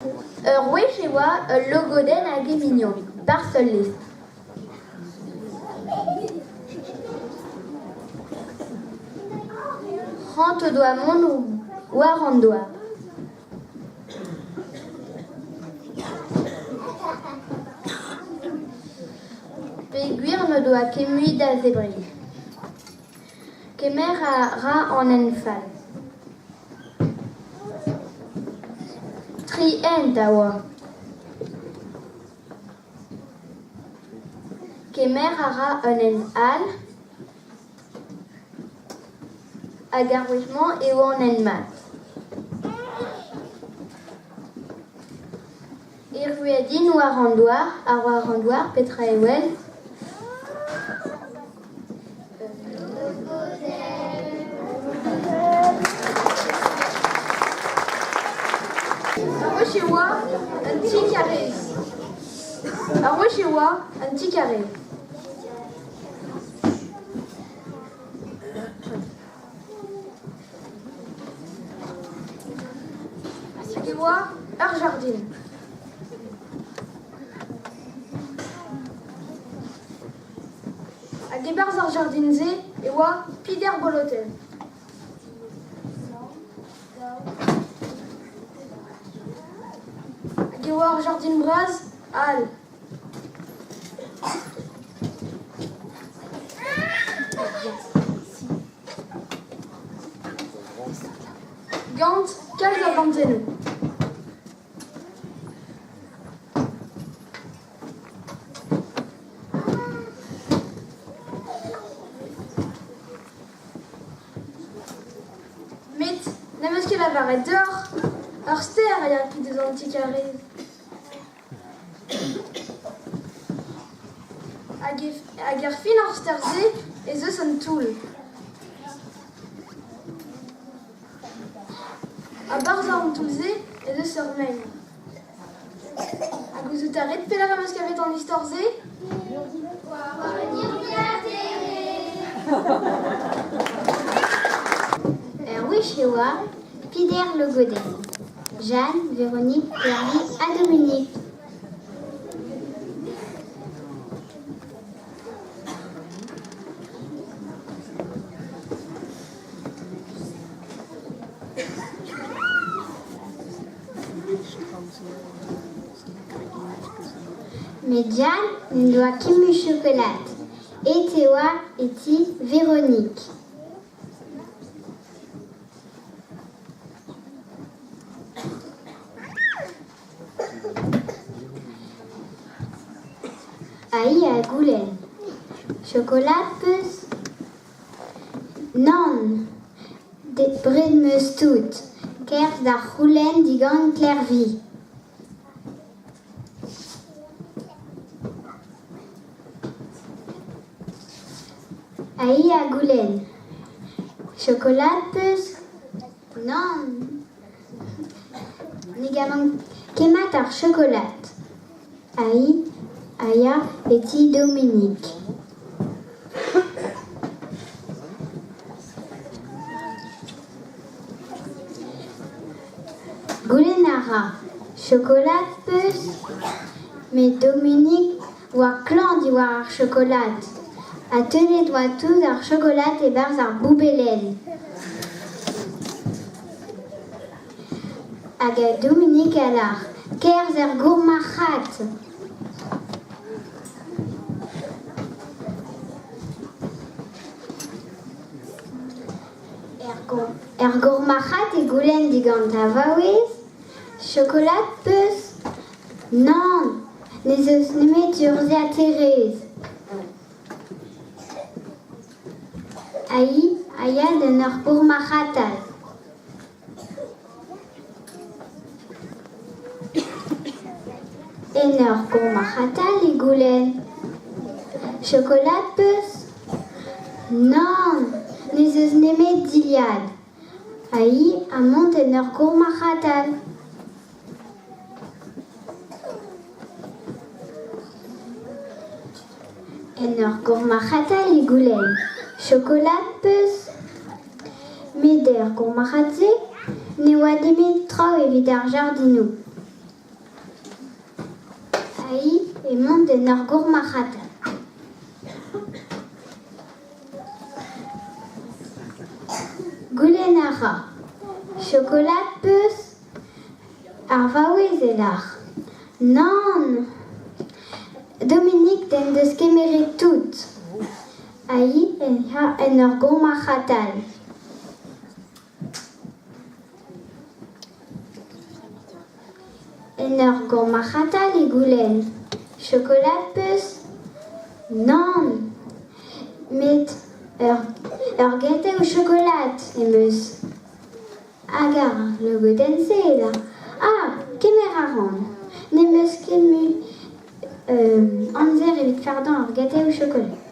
Wechewa logoden a gemignon, barcelès. Rante doa mon war an doa. Peguir ne doa kemui da zebri. Kemer a ra en enfal. Tri en dawa. Kemer a ra en al. Agarrouchement et ou en en mat. Iruedin war an doar, petra ewen. Wechewa un petit carré. Wechewa un petit carré. Agewa ur jardin. Agebarz ur jardin ze ewa pider boloten. Agewa ur jardin braz al. Gant kalz a bantenou. Met, nemeus ket la varet dehor, ur ster a ya pi deus an ti karez. Hag er fin ur ster ze ez eus an toul. A barz an toul ze ez eus ur men. Hag ouz eut a ret pelar am eus kavet an istor ze? Wechewa, pider logoden. Jeanne, Véronique, Clary, à Dominique. Mais Jeanne ne doit qu'aimer chocolat. Et Théoa et Ti Véronique. Aïe à goulen. Chocolat peus. Non. Des bred meus tout. Kers da roulen digant clervi. Aïe à goulen. Chocolat peus. Non. Nigamant kemat ar chocolat. Aïe. Aya et Ti Dominique. Goulenara, chocolat peus. Mais Dominique voit clan d'y voir ar chocolat. Atelier doit tout ar chocolat et barz ar boubelen. Aga Dominique alar, kerz er gourmachat. Er gourmachat e goulen digant a vaouez. Chocolat peus. Non, ne eus nemet urze a Thérèse. Aïe, aya d'un ur gourmachatal. En ur gourmachatal e goulen. Chocolat peus. Non, ne eus nemet diliad. Aïe, a mont en ur gourmachatal. En ur gourmachatal e goulen. Chocolat peus. Met ur gourmachat ze, ne oa demet traoù evit ar jardinou. et monte den ur gourmac'hatal. Goulenn a ra. Chokolat peus ar vaouez e lar. Nan! Dominique den deus kemeret tout. Ahi en ur gourmac'hatal. En ur gourmac'hatal e goulenn. Chokolat peus? Nan! Met ur gâteau au chocolat emeus. Agar le godense là. Ah, kemer a ran. Nemeus ket mu anzer evit fardan ur gâteau au chocolat.